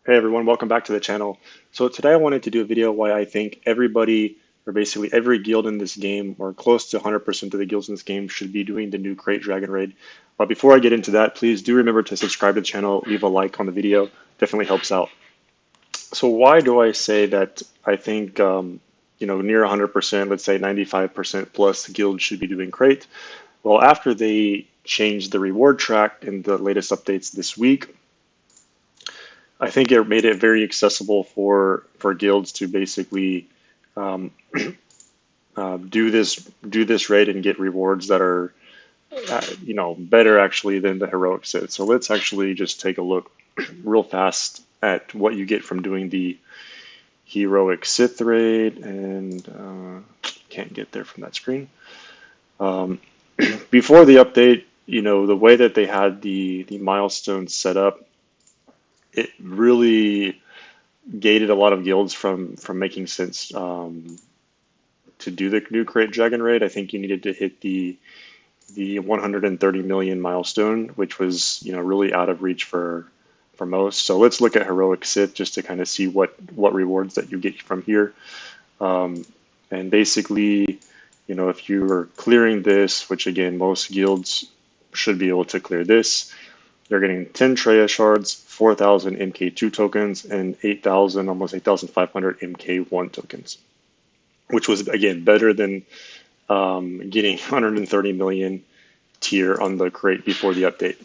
Hey everyone, welcome back to the channel. So today I wanted to do a video why I think everybody, or basically every guild in this game, or close to 100% of the guilds in this game, should be doing the new Krayt Dragon raid. But before I get into that, please do remember to subscribe to the channel, leave a like on the video, definitely helps out. So why do I say that I think, near 100%, let's say 95% plus guilds should be doing Krayt? Well, after they changed the reward track in the latest updates this week, I think it made it very accessible for guilds to basically um, do this raid and get rewards that are better actually than the heroic Sith. So let's actually just take a look real fast at what you get from doing the heroic Sith raid, and can't get there from that screen. Um, Before the update, the way that they had the milestones set up, it really gated a lot of guilds from making sense to do the new Krayt Dragon raid. I think you needed to hit the 130 million milestone, which was really out of reach for most. So let's look at heroic Sith just to kind of see what rewards that you get from here. And basically, if you are clearing this, which again most guilds should be able to clear this, you're getting 10 Treya shards, 4,000 MK2 tokens, and 8,000, almost 8,500 MK1 tokens, which was, again, better than getting 130 million tier on the crate before the update.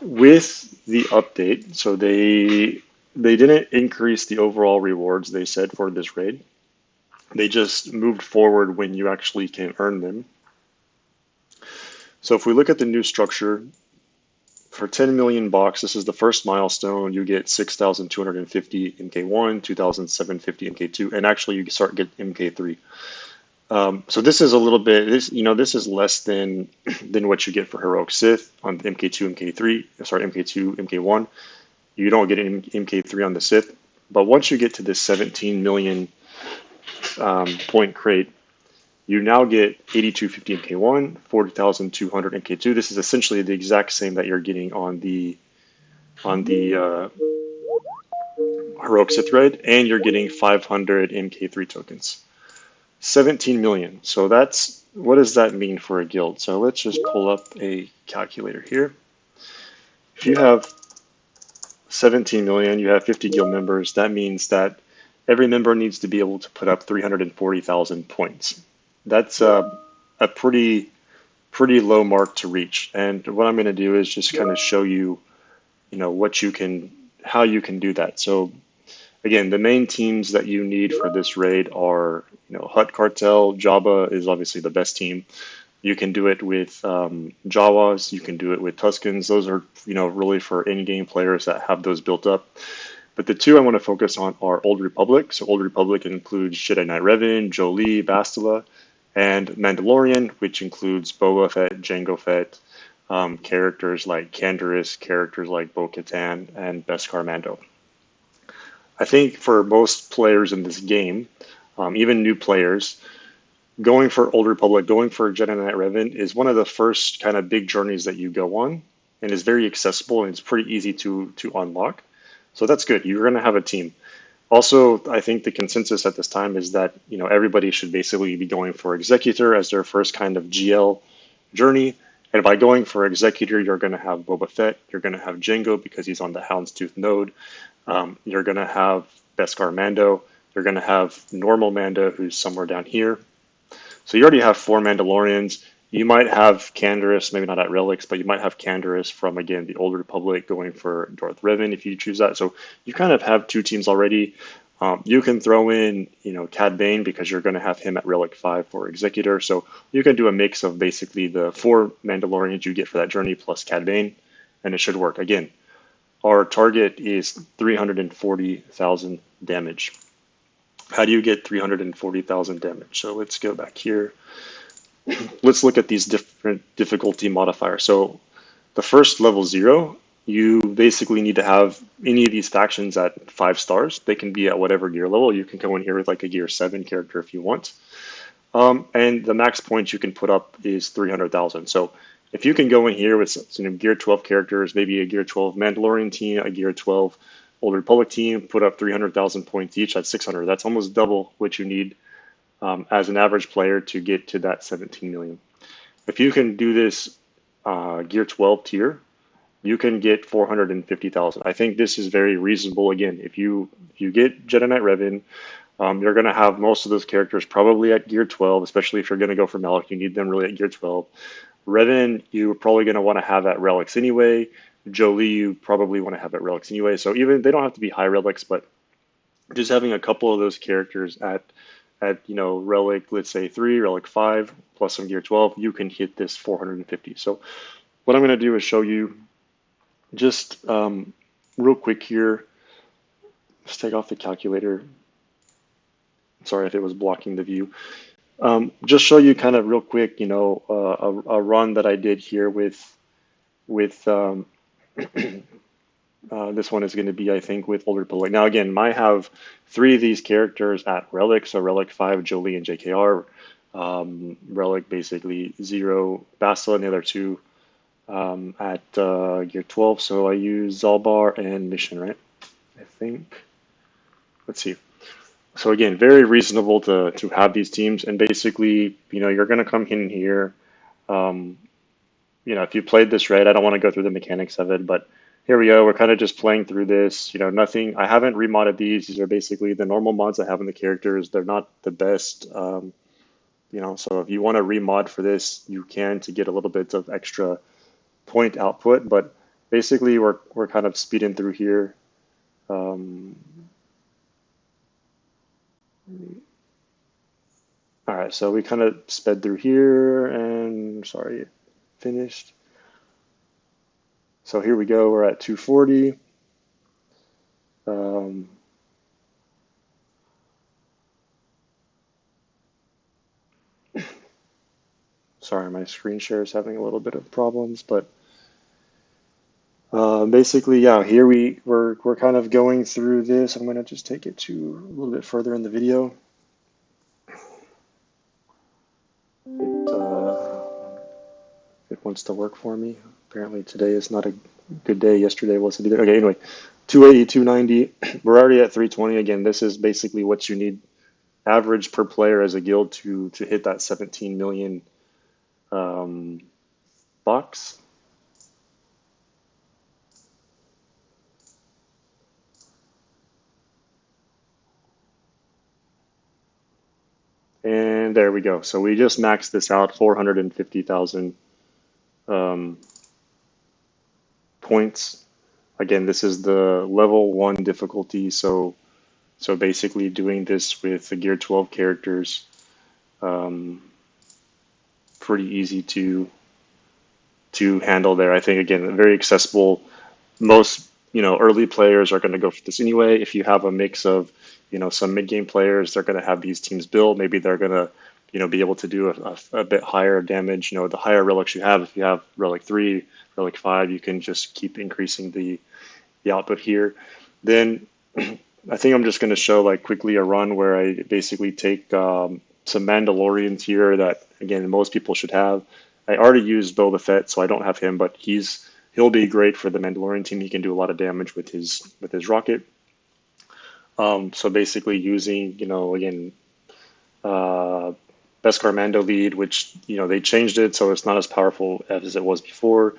With the update, so they didn't increase the overall rewards they said for this raid. They just moved forward when you actually can earn them. So if we look at the new structure, for 10 million bucks, this is the first milestone. You get 6,250 MK1, 2,750 MK2, and actually you start get MK3. So this is a little bit this is less than what you get for heroic Sith on MK2, MK3. Sorry, MK2, MK1. You don't get an MK3 on the Sith, but once you get to this 17 million point crate, you now get 8250 MK1, 40,200 MK2. This is essentially the exact same that you're getting on the heroic Sith raid, and you're getting 500 MK3 tokens. 17 million. So that's, what does that mean for a guild? So let's just pull up a calculator here. If you have 17 million, you have 50 guild members, that means that every member needs to be able to put up 340,000 points. That's a pretty low mark to reach. And what I'm going to do is just kind of show you, how you can do that. So again, the main teams that you need for this raid are, Hut Cartel. Jabba is obviously the best team. You can do it with Jawas. You can do it with Tuskens. Those are, really for in-game players that have those built up. But the two I want to focus on are Old Republic. So Old Republic includes Jedi Knight Revan, Jolee, Bastila, and Mandalorian, which includes Boba Fett, Jango Fett, characters like Canderous, characters like Bo-Katan, and Beskar Mando. I think for most players in this game, even new players, going for Old Republic, going for Jedi Knight Revan is one of the first kind of big journeys that you go on, and is very accessible and it's pretty easy to unlock. So that's good. You're going to have a team. Also, I think the consensus at this time is that everybody should basically be going for Executor as their first kind of GL journey. And by going for Executor, you're going to have Boba Fett, you're going to have Jango because he's on the Houndstooth node. You're going to have Beskar Mando. You're going to have normal Mando, who's somewhere down here. So you already have 4 Mandalorians. You might have Canderous, maybe not at Relics, but you might have Canderous from, again, the Old Republic going for Darth Revan if you choose that. So you kind of have 2 teams already. You can throw in, Cad Bane because you're going to have him at Relic 5 for Executor. So you can do a mix of basically the 4 Mandalorians you get for that journey plus Cad Bane, and it should work. Again, our target is 340,000 damage. How do you get 340,000 damage? So let's go back here. Let's look at these different difficulty modifiers. So the first level 0, you basically need to have any of these factions at 5 stars. They can be at whatever gear level. You can go in here with like a gear 7 character if you want. And the max points you can put up is 300,000. So if you can go in here with gear 12 characters, maybe a gear 12 Mandalorian team, a gear 12 Old Republic team put up 300,000 points each. That's 600. That's almost double what you need as an average player to get to that 17 million. If you can do this Gear 12 tier, you can get 450,000. I think this is very reasonable. Again, if you get Jedi Knight Revan, you're going to have most of those characters probably at Gear 12, especially if you're going to go for Malak. You need them really at Gear 12. Revan, you're probably going to want to have at relics anyway. Jolie, you probably want to have at relics anyway. So even they don't have to be high relics, but just having a couple of those characters at relic, let's say 3, relic 5, plus some Gear 12, you can hit this 450. So what I'm going to do is show you just real quick here. Let's take off the calculator. Sorry if it was blocking the view. Just show you kind of real quick, a run that I did here with this one is going to be, I think, with Old Republic. Now, again, I have 3 of these characters at Relic, so Relic 5, Jolie, and JKR. Relic, basically 0, Bastila, and the other 2 at Gear 12. So I use Zalbar and Mission, right? I think. Let's see. So again, very reasonable to have these teams, and basically, you're going to come in here. Um, if you played this right, I don't want to go through the mechanics of it, but here we go. We're kind of just playing through this. Nothing. I haven't remodded these. These are basically the normal mods I have in the characters. They're not the best. So if you want to remod for this, you can to get a little bit of extra point output. But basically, we're kind of speeding through here. All right, so we kind of sped through here, and sorry, finished. So here we go. We're at 240. Sorry, my screen share is having a little bit of problems, but basically, yeah, here we're kind of going through this. I'm going to just take it to a little bit further in the video. It wants to work for me. Apparently today is not a good day. Yesterday wasn't either. Okay, anyway, 280, 290. We're already at 320. Again, this is basically what you need average per player as a guild to hit that 17 million box. And there we go. So we just maxed this out, 450,000 points. Again, this is the level 1 difficulty. So basically doing this with the Gear 12 characters, pretty easy to handle there. I think, again, very accessible. Most early players are going to go for this anyway. If you have a mix of some mid-game players, they're going to have these teams built. Maybe they're going to be able to do a bit higher damage. The higher relics you have, if you have relic 3, relic 5, you can just keep increasing the output here. Then I think I'm just going to show quickly a run where I basically take some Mandalorians here that, again, most people should have. I already used Boba Fett, so I don't have him, but he'll be great for the Mandalorian team. He can do a lot of damage with his rocket. So basically using, again, Beskar Mando lead, which, they changed it, so it's not as powerful as it was before.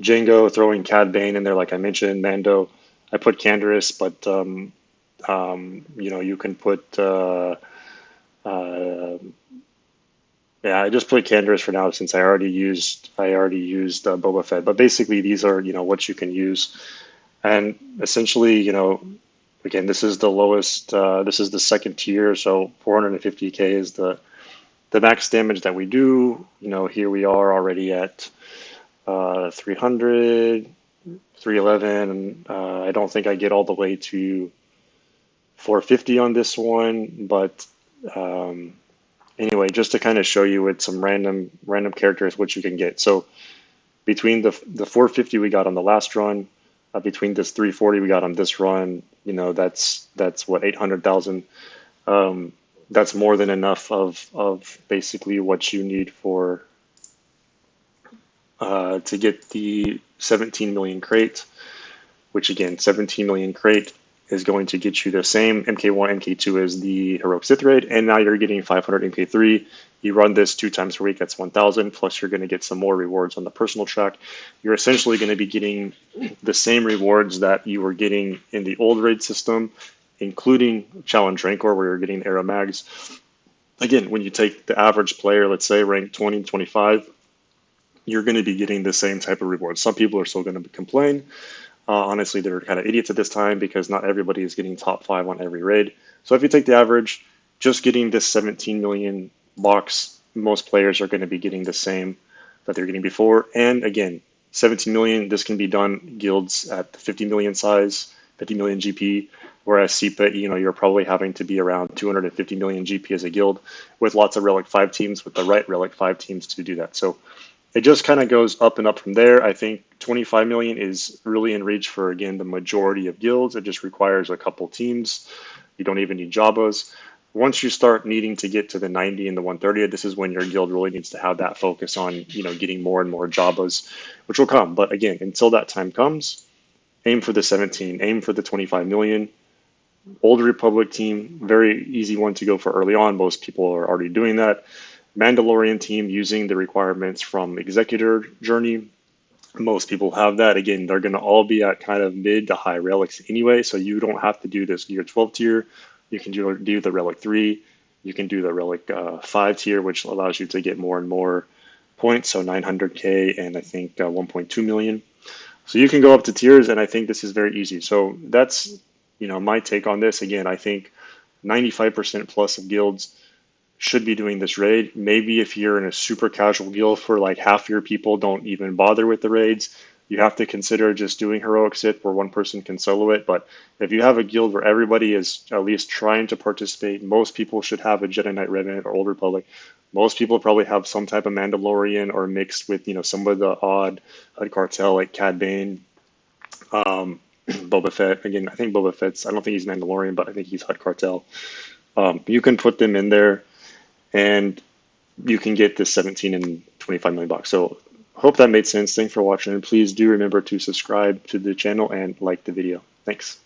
Jango throwing Cad Bane in there, like I mentioned. Mando, I put Canderous, but, you can put, yeah, I just put Canderous for now since I already used Boba Fett. But basically, these are what you can use, and essentially, again, this is the lowest. This is the second tier, so 450k is the max damage that we do. Here we are already at 300, 311. I don't think I get all the way to 450 on this one, but anyway, just to kind of show you with some random characters what you can get. So between the 450 we got on the last run, between this 340 we got on this run, that's what, 800,000. That's more than enough of basically what you need for to get the 17 million Krayt, which again, 17 million Krayt is going to get you the same MK1, MK2 as the Heroic Sith raid, and now you're getting 500 MK3. You run this 2 times per week, that's 1,000, plus you're going to get some more rewards on the personal track. You're essentially going to be getting the same rewards that you were getting in the old raid system, including Challenge Rancor, where you're getting Arrow Mags. Again, when you take the average player, let's say rank 20, 25, you're going to be getting the same type of rewards. Some people are still going to complain. Honestly, they're kind of idiots at this time because not everybody is getting top 5 on every raid. So if you take the average, just getting this 17 million box, most players are going to be getting the same that they're getting before. And again, 17 million, this can be done guilds at the 50 million size, 50 million GP, whereas CPA, you're probably having to be around 250 million GP as a guild with lots of Relic 5 teams, with the right Relic 5 teams to do that. So it just kind of goes up and up from there. I think 25 million is really in reach for, again, the majority of guilds. It just requires a couple teams. You don't even need Jabas. Once you start needing to get to the 90 and the 130, this is when your guild really needs to have that focus on, getting more and more Jabas, which will come. But again, until that time comes, aim for the 17, aim for the 25 million. Old Republic team, very easy one to go for early on. Most people are already doing that. Mandalorian team using the requirements from Executor Journey. Most people have that. Again, they're going to all be at kind of mid to high relics anyway, so you don't have to do this gear 12 tier. You can do the relic 3. You can do the relic 5 tier, which allows you to get more and more points, so 900k and I think 1.2 million. So you can go up to tiers, and I think this is very easy. So that's my take on this. Again, I think 95% plus of guilds should be doing this raid. Maybe if you're in a super casual guild for like half your people don't even bother with the raids, you have to consider just doing Heroic Sith where one person can solo it. But if you have a guild where everybody is at least trying to participate, most people should have a Jedi Knight Revenant or Old Republic. Most people probably have some type of Mandalorian or mixed with, some of the odd HUD cartel like Cad Bane, Boba Fett. Again, I think Boba Fett's, I don't think he's Mandalorian, but I think he's HUD cartel. You can put them in there and you can get this 17 and 25 million bucks. So hope that made sense. Thanks for watching. And please do remember to subscribe to the channel and like the video. Thanks.